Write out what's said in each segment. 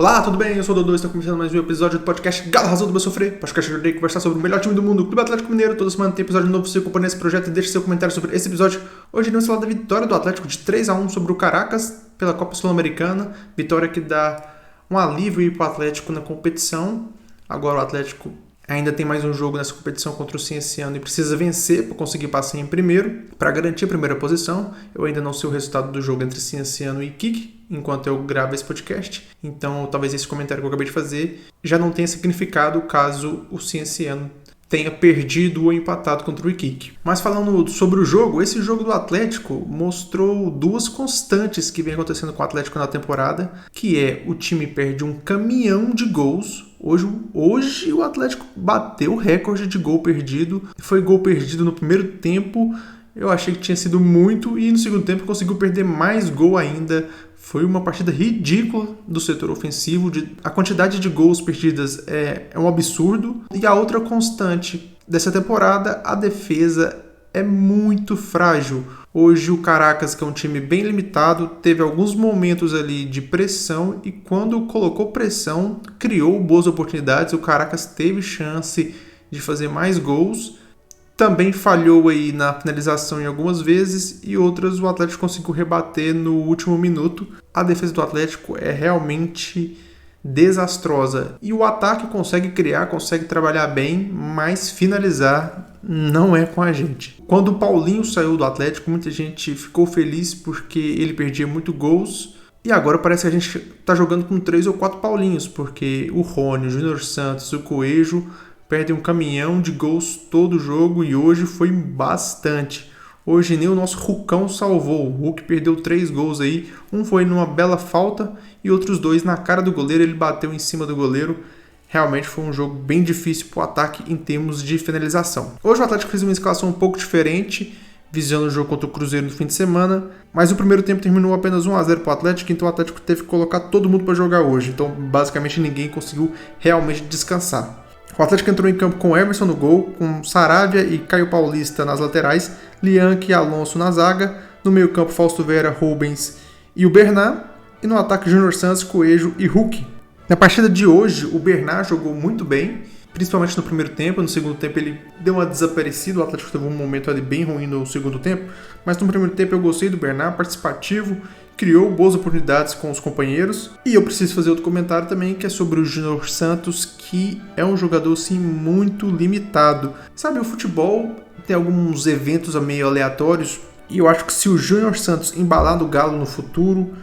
Olá, tudo bem? Eu sou o Dodô e estou começando mais um episódio do podcast Galo Razão do Meu Sofrer. Podcast que eu irei conversar sobre o melhor time do mundo, o Clube Atlético Mineiro. Toda semana tem episódio novo. Se acompanha esse projeto e deixe seu comentário sobre esse episódio. Hoje iremos falar da vitória do Atlético de 3-1 sobre o Caracas pela Copa Sul-Americana. Vitória que dá um alívio para o Atlético na competição. Agora o Atlético ainda tem mais um jogo nessa competição contra o Cienciano e precisa vencer para conseguir passar em primeiro, para garantir a primeira posição. Eu ainda não sei o resultado do jogo entre Cienciano e Iquique, enquanto eu gravo esse podcast. Então, talvez esse comentário que eu acabei de fazer já não tenha significado caso o Cienciano tenha perdido ou empatado contra o Iquique. Mas falando sobre o jogo, esse jogo do Atlético mostrou duas constantes que vem acontecendo com o Atlético na temporada, que é o time perde um caminhão de gols. Hoje o Atlético bateu o recorde de gol perdido. Foi gol perdido no primeiro tempo. Eu achei que tinha sido muito e no segundo tempo conseguiu perder mais gol ainda. Foi uma partida ridícula do setor ofensivo. A quantidade de gols perdidas é um absurdo. E a outra constante dessa temporada, a defesa é muito frágil. Hoje o Caracas, que é um time bem limitado, teve alguns momentos ali de pressão e quando colocou pressão, criou boas oportunidades. O Caracas teve chance de fazer mais gols. Também falhou aí na finalização em algumas vezes e outras o Atlético conseguiu rebater no último minuto. A defesa do Atlético é realmente desastrosa. E o ataque consegue criar, consegue trabalhar bem, mas finalizar não é com a gente. Quando o Paulinho saiu do Atlético, muita gente ficou feliz porque ele perdia muito gols. E agora parece que a gente está jogando com 3 ou 4 Paulinhos, porque o Rony, o Júnior Santos, o Coelho perdem um caminhão de gols todo jogo e hoje foi bastante. Hoje nem o nosso Rucão salvou. O Hulk perdeu 3 gols aí. Um foi numa bela falta e outros 2 na cara do goleiro. Ele bateu em cima do goleiro. Realmente foi um jogo bem difícil para o ataque em termos de finalização. Hoje o Atlético fez uma escalação um pouco diferente, visando o jogo contra o Cruzeiro no fim de semana. Mas o primeiro tempo terminou apenas 1-0 para o Atlético, então o Atlético teve que colocar todo mundo para jogar hoje. Então basicamente ninguém conseguiu realmente descansar. O Atlético entrou em campo com Emerson no gol, com Saravia e Caio Paulista nas laterais, Lianque e Alonso na zaga, no meio campo Fausto Vera, Rubens e o Bernat, e no ataque Júnior Santos, Coelho e Hulk. Na partida de hoje, o Bernat jogou muito bem, principalmente no primeiro tempo. No segundo tempo ele deu uma desaparecida, o Atlético teve um momento ali bem ruim no segundo tempo, mas no primeiro tempo eu gostei do Bernat, participativo, criou boas oportunidades com os companheiros. E eu preciso fazer outro comentário também, que é sobre o Júnior Santos, que é um jogador assim muito limitado. Sabe, o futebol tem alguns eventos meio aleatórios, e eu acho que se o Júnior Santos embalar no Galo no futuro,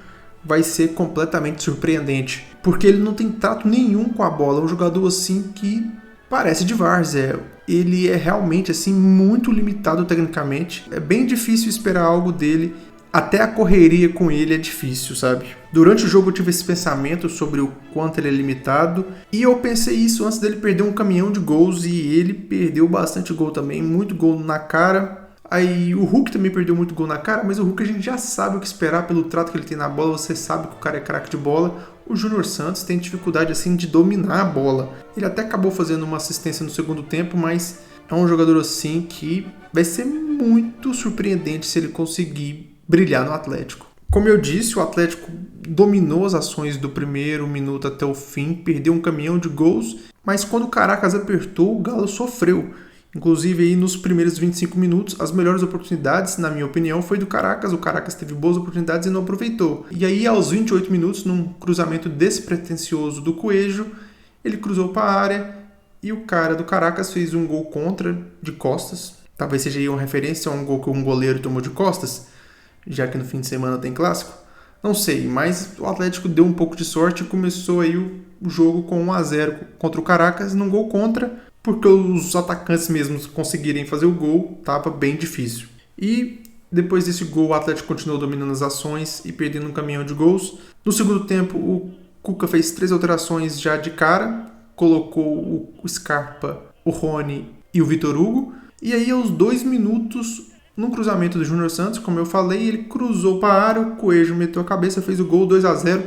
vai ser completamente surpreendente, porque ele não tem trato nenhum com a bola. É um jogador assim que parece de várzea. Ele é realmente assim muito limitado tecnicamente. É bem difícil esperar algo dele. Até a correria com ele é difícil, sabe? Durante o jogo eu tive esse pensamento sobre o quanto ele é limitado. E eu pensei isso antes dele perder um caminhão de gols. E ele perdeu bastante gol também. Muito gol na cara. Aí o Hulk também perdeu muito gol na cara. Mas o Hulk a gente já sabe o que esperar pelo trato que ele tem na bola. Você sabe que o cara é craque de bola. O Júnior Santos tem dificuldade assim de dominar a bola. Ele até acabou fazendo uma assistência no segundo tempo. Mas é um jogador assim que vai ser muito surpreendente se ele conseguir brilhar no Atlético. Como eu disse, o Atlético dominou as ações do primeiro minuto até o fim, perdeu um caminhão de gols, mas quando o Caracas apertou, o Galo sofreu. Inclusive aí nos primeiros 25 minutos, as melhores oportunidades, na minha opinião, foi do Caracas. O Caracas teve boas oportunidades e não aproveitou. E aí aos 28 minutos, num cruzamento despretensioso do Coelho, ele cruzou para a área e o cara do Caracas fez um gol contra de costas. Talvez seja aí uma referência a um gol que um goleiro tomou de costas, já que no fim de semana tem clássico. Não sei, mas o Atlético deu um pouco de sorte e começou aí o jogo com 1-0 contra o Caracas, num gol contra, porque os atacantes mesmos conseguirem fazer o gol, estava bem difícil. E depois desse gol, o Atlético continuou dominando as ações e perdendo um caminhão de gols. No segundo tempo, o Cuca fez 3 alterações já de cara, colocou o Scarpa, o Rony e o Vitor Hugo, e aí aos 2 minutos, num cruzamento do Júnior Santos, como eu falei, ele cruzou para a área, o Coelho meteu a cabeça, fez o gol 2-0.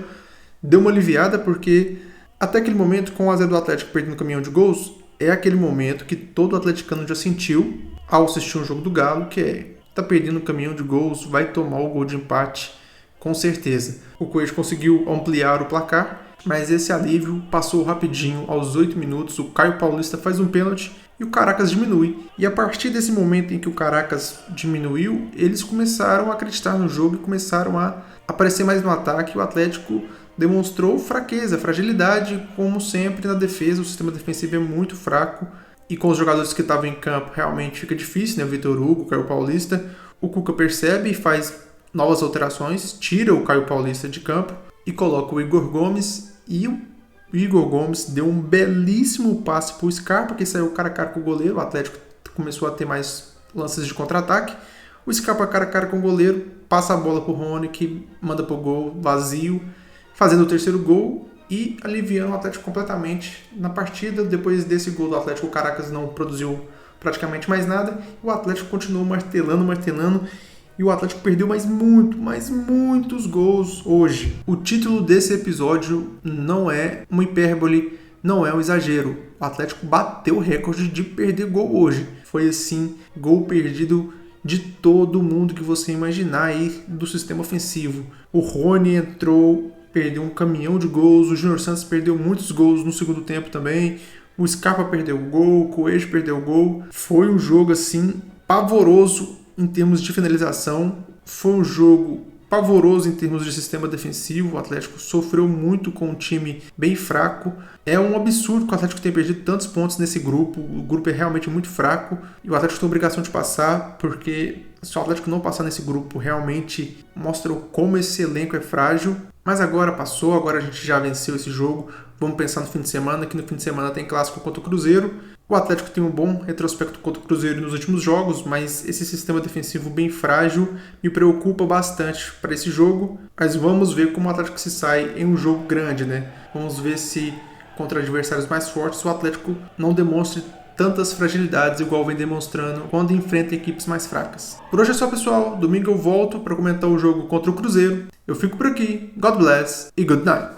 Deu uma aliviada porque até aquele momento, com o 1-0 do Atlético perdendo um caminhão de gols, é aquele momento que todo atleticano já sentiu ao assistir um jogo do Galo, que é, tá perdendo um caminhão de gols, vai tomar o gol de empate, com certeza. O Coelho conseguiu ampliar o placar mas esse alívio passou rapidinho. Aos 8 minutos, o Caio Paulista faz um pênalti e o Caracas diminui. E a partir desse momento em que o Caracas diminuiu, eles começaram a acreditar no jogo e começaram a aparecer mais no ataque. O Atlético demonstrou fraqueza, fragilidade, como sempre na defesa. O sistema defensivo é muito fraco e com os jogadores que estavam em campo realmente fica difícil, né? O Vitor Hugo, o Caio Paulista. O Cuca percebe e faz novas alterações, tira o Caio Paulista de campo e coloca o Igor Gomes, e o Igor Gomes deu um belíssimo passe para o Scarpa, que saiu cara a cara com o goleiro. O Atlético começou a ter mais lances de contra-ataque. O Scarpa cara a cara com o goleiro, passa a bola para o Rony, que manda para o gol vazio, fazendo o terceiro gol e aliviando o Atlético completamente na partida. Depois desse gol do Atlético, o Caracas não produziu praticamente mais nada. O Atlético continuou martelando, e o Atlético perdeu mais muitos gols hoje. O título desse episódio não é uma hipérbole, não é um exagero. O Atlético bateu o recorde de perder gol hoje. Foi assim, gol perdido de todo mundo que você imaginar aí do sistema ofensivo. O Rony entrou, perdeu um caminhão de gols, o Júnior Santos perdeu muitos gols no segundo tempo também, o Scarpa perdeu o gol, o Coelho perdeu o gol. Foi um jogo assim pavoroso em termos de finalização, foi um jogo pavoroso em termos de sistema defensivo. O Atlético sofreu muito com um time bem fraco. É um absurdo que o Atlético tenha perdido tantos pontos nesse grupo. O grupo é realmente muito fraco e o Atlético tem a obrigação de passar, porque se o Atlético não passar nesse grupo, realmente mostra como esse elenco é frágil. Mas agora passou, agora a gente já venceu esse jogo. Vamos pensar no fim de semana, que no fim de semana tem clássico contra o Cruzeiro. O Atlético tem um bom retrospecto contra o Cruzeiro nos últimos jogos, mas esse sistema defensivo bem frágil me preocupa bastante para esse jogo. Mas vamos ver como o Atlético se sai em um jogo grande, né? Vamos ver se contra adversários mais fortes o Atlético não demonstre tantas fragilidades igual vem demonstrando quando enfrenta equipes mais fracas. Por hoje é só, pessoal. Domingo eu volto para comentar o jogo contra o Cruzeiro. Eu fico por aqui. God bless e good night.